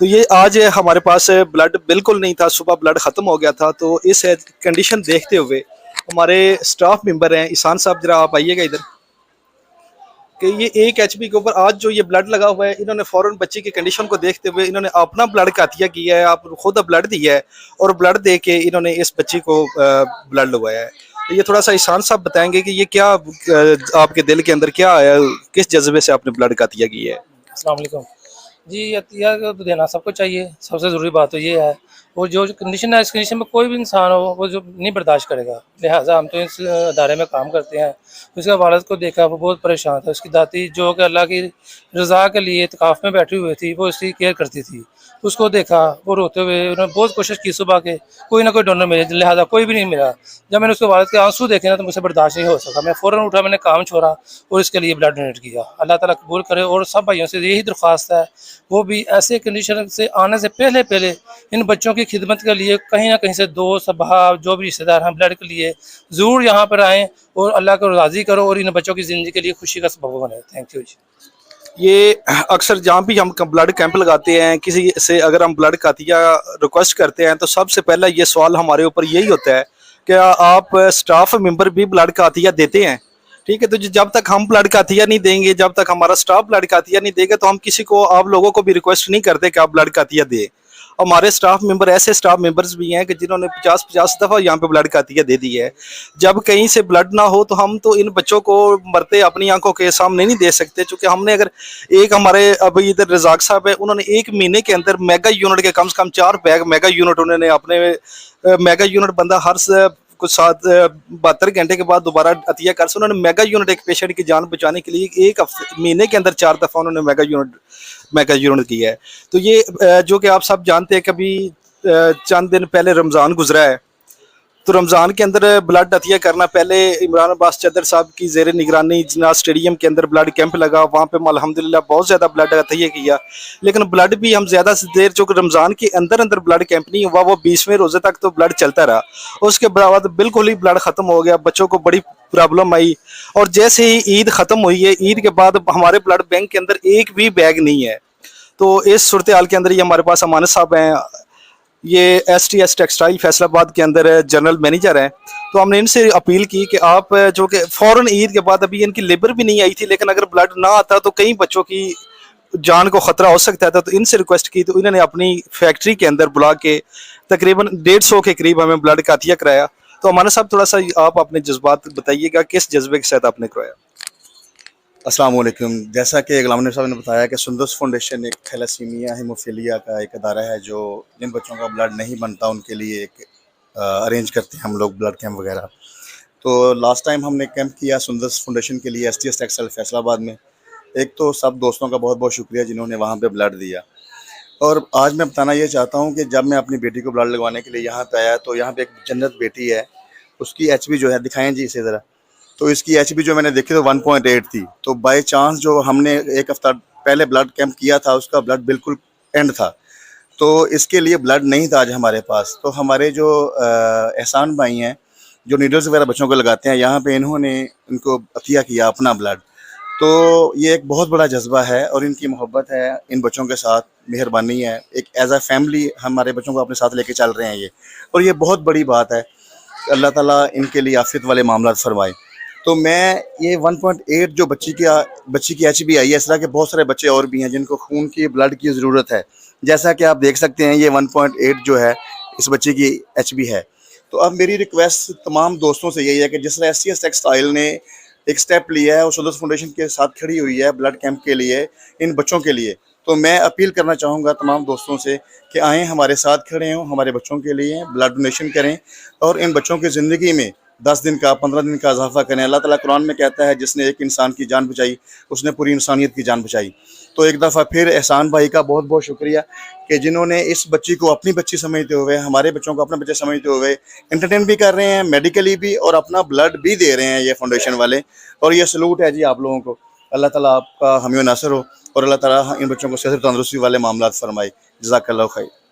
تو یہ آج ہمارے پاس بلڈ بالکل نہیں تھا، صبح بلڈ ختم ہو گیا تھا، تو اس کنڈیشن دیکھتے ہوئے ہمارے سٹاف ممبر ہیں، احسان صاحب ذرا آپ آئیے گا ادھر، کہ یہ 1 HP کے اوپر آج جو یہ بلڈ لگا ہوا ہے، انہوں نے فوراً بچی کی کنڈیشن کو دیکھتے ہوئے انہوں نے اپنا بلڈ کا عطیہ کیا ہے، آپ خود بلڈ دیا ہے اور بلڈ دے کے انہوں نے اس بچی کو بلڈ لگوایا ہے۔ تو یہ تھوڑا سا احسان صاحب بتائیں گے کہ یہ کیا آپ کے دل کے اندر کیا آیا، کس جذبے سے آپ نے بلڈ کا عطیہ کیا ہے؟ السلام علیکم جی، عطیہ تو دینا سب کو چاہیے، سب سے ضروری بات تو یہ ہے، اور جو کنڈیشن ہے اس کنڈیشن میں کوئی بھی انسان ہو وہ جو نہیں برداشت کرے گا، لہٰذا ہم تو اس ادارے میں کام کرتے ہیں۔ اس کے والد کو دیکھا، وہ بہت پریشان تھا، اس کی دادی جو کہ اللہ کی رضا کے لیے اعتکاف میں بیٹھی ہوئی تھی، وہ اس کی کیئر کرتی تھی، اس کو دیکھا وہ روتے ہوئے، انہوں نے بہت کوشش کی صبح کے، کوئی نہ کوئی ڈونر ملے، لہٰذا کوئی بھی نہیں ملا۔ جب میں نے اس کے والد کے آنسو دیکھے نا تو مجھ سے برداشت نہیں ہو سکا، میں فوراً اٹھا، میں نے کام چھوڑا اور اس کے لیے بلڈ ڈونیٹ کیا۔ اللہ تعالیٰ قبول کرے، اور سب بھائیوں سے یہی درخواست ہے وہ بھی ایسے کنڈیشن سے آنے سے پہلے ان بچوں کی خدمت کے لیے کہیں نہ کہیں سے دوست احباب جو بھی رشتہ دار ہیں بلڈ کے لیے ضرور یہاں پر آئیں اور اللہ کو راضی کرو اور ان بچوں کی زندگی کے لیے خوشی کا سبب بنے۔ تھینک یو جی۔ یہ اکثر جہاں بھی ہم بلڈ کیمپ لگاتے ہیں، کسی سے اگر ہم بلڈ کا عطیہ ریکویسٹ کرتے ہیں تو سب سے پہلا یہ سوال ہمارے اوپر یہی ہوتا ہے کہ آپ سٹاف ممبر بھی بلڈ کا عطیہ دیتے ہیں؟ ٹھیک ہے، تو جب تک ہم بلڈ کا عطیہ نہیں دیں گے، جب تک ہمارا سٹاف بلڈ کا عطیہ نہیں دے گا، تو ہم کسی کو، آپ لوگوں کو بھی ریکویسٹ نہیں کرتے کہ آپ بلڈ کا عطیہ دیں۔ ہمارے سٹاف ممبر ایسے سٹاف ممبرز بھی ہیں کہ جنہوں نے 50 دفعہ یہاں پہ بلڈ کا عطیہ دے دی ہے۔ جب کہیں سے بلڈ نہ ہو تو ہم تو ان بچوں کو مرتے اپنی آنکھوں کے سامنے نہیں دے سکتے، چونکہ ہم نے اگر ایک ہمارے ابھی ادھر رزاق صاحب ہے، انہوں نے 1 مہینے کے اندر میگا یونٹ کے کم سے کم 4 بیگ میگا یونٹ انہوں نے اپنے میگا یونٹ بندہ ہر کچھ 72 گھنٹے کے بعد دوبارہ عطیہ کر سے انہوں نے میگا یونٹ ایک پیشنٹ کی جان بچانے کے لیے 1 مہینے کے اندر 4 دفعہ انہوں نے میگا یونٹ کیا ہے۔ تو یہ جو کہ آپ سب جانتے ہیں، کبھی چند دن پہلے رمضان گزرا ہے، تو رمضان کے اندر بلڈ عطیہ کرنا، پہلے عمران عباس چدر صاحب کی زیر نگرانی جناح اسٹیڈیم کے اندر بلڈ کیمپ لگا، وہاں پہ الحمدللہ بہت زیادہ بلڈ عطیہ کیا، لیکن بلڈ بھی ہم زیادہ سے دیر، چونکہ رمضان کے اندر بلڈ کیمپ نہیں ہوا، وہ 20ویں روزے تک تو بلڈ چلتا رہا، اس کے بعد بالکل ہی بلڈ ختم ہو گیا، بچوں کو بڑی پرابلم آئی، اور جیسے ہی عید ختم ہوئی ہے، عید کے بعد ہمارے بلڈ بینک کے اندر ایک بھی بیگ نہیں ہے۔ تو اس صورتحال کے اندر یہ ہمارے پاس امانت صاحب ہیں، یہ STS ٹیکسٹائل فیصل آباد کے اندر جنرل مینیجر ہیں، تو ہم نے ان سے اپیل کی کہ آپ جو کہ فوراً عید کے بعد، ابھی ان کی لیبر بھی نہیں آئی تھی، لیکن اگر بلڈ نہ آتا تو کئی بچوں کی جان کو خطرہ ہو سکتا تھا، تو ان سے ریکویسٹ کی، تو انہوں نے اپنی فیکٹری کے اندر بلا کے تقریباً 150 کے قریب ہمیں بلڈ کا عطیہ کرایا۔ تو ہمارا صاحب تھوڑا سا آپ اپنے جذبات بتائیے گا، کس جذبے کے ساتھ آپ نے کرایا؟ السلام علیکم۔ جیسا کہ غلام صاحب نے بتایا کہ سندس فاؤنڈیشن ایک تھیلیسیمیا ہیموفیلیا کا ایک ادارہ ہے، جو جن بچوں کا بلڈ نہیں بنتا ان کے لیے ایک ارینج کرتے ہیں ہم لوگ بلڈ کیمپ وغیرہ۔ تو لاسٹ ٹائم ہم نے کیمپ کیا سندس فاؤنڈیشن کے لیے STS ٹیکسٹائل فیصل آباد میں۔ ایک تو سب دوستوں کا بہت بہت شکریہ جنہوں نے وہاں پہ بلڈ دیا، اور آج میں بتانا یہ چاہتا ہوں کہ جب میں اپنی بیٹی کو بلڈ لگوانے کے لیے یہاں پہ آیا تو یہاں پہ ایک جنت بیٹی ہے، اس کی HP جو ہے، دکھائیں جی اسے ذرا، تو اس کی HP جو میں نے دیکھی تو 1.8 تھی۔ تو بائی چانس جو ہم نے ایک ہفتہ پہلے بلڈ کیمپ کیا تھا، اس کا بلڈ بالکل اینڈ تھا، تو اس کے لیے بلڈ نہیں تھا آج ہمارے پاس۔ تو ہمارے جو احسان بھائی ہیں جو نیڈلز وغیرہ بچوں کو لگاتے ہیں، یہاں پہ انہوں نے ان کو عطیہ کیا اپنا بلڈ۔ تو یہ ایک بہت بڑا جذبہ ہے، اور ان کی محبت ہے ان بچوں کے ساتھ، مہربانی ہے، ایک ایز اے فیملی ہمارے بچوں کو اپنے ساتھ لے کے چل رہے ہیں یہ، اور یہ بہت بڑی بات ہے۔ اللہ تعالیٰ ان کے لیے عافیت والے معاملات فرمائے۔ تو میں یہ 1.8 جو بچی کی HP آئی ہے، اس طرح کے بہت سارے بچے اور بھی ہیں جن کو خون کی بلڈ کی ضرورت ہے، جیسا کہ آپ دیکھ سکتے ہیں یہ 1.8 جو ہے اس بچے کی HP ہے۔ تو اب میری ریکویسٹ تمام دوستوں سے یہی ہے کہ جس طرح STS ٹیکسٹائل نے ایک سٹیپ لیا ہے اور سندس فاؤنڈیشن کے ساتھ کھڑی ہوئی ہے بلڈ کیمپ کے لیے ان بچوں کے لیے، تو میں اپیل کرنا چاہوں گا تمام دوستوں سے کہ آئیں ہمارے ساتھ کھڑے ہوں، ہمارے بچوں کے لیے بلڈ ڈونیشن کریں، اور ان بچوں کی زندگی میں 10 دن کا 15 دن کا اضافہ کریں۔ اللہ تعالیٰ قرآن میں کہتا ہے جس نے ایک انسان کی جان بچائی اس نے پوری انسانیت کی جان بچائی۔ تو ایک دفعہ پھر احسان بھائی کا بہت بہت شکریہ کہ جنہوں نے اس بچی کو اپنی بچی سمجھتے ہوئے، ہمارے بچوں کو اپنے بچے سمجھتے ہوئے انٹرٹین بھی کر رہے ہیں، میڈیکلی بھی، اور اپنا بلڈ بھی دے رہے ہیں یہ فاؤنڈیشن والے، اور یہ سلوٹ ہے جی آپ لوگوں کو۔ اللہ تعالیٰ آپ کا حامی و ناصر ہو، اور اللہ تعالیٰ ان بچوں کو صحت و تندرستی والے معاملات فرمائے۔ جزاک اللہ خیر۔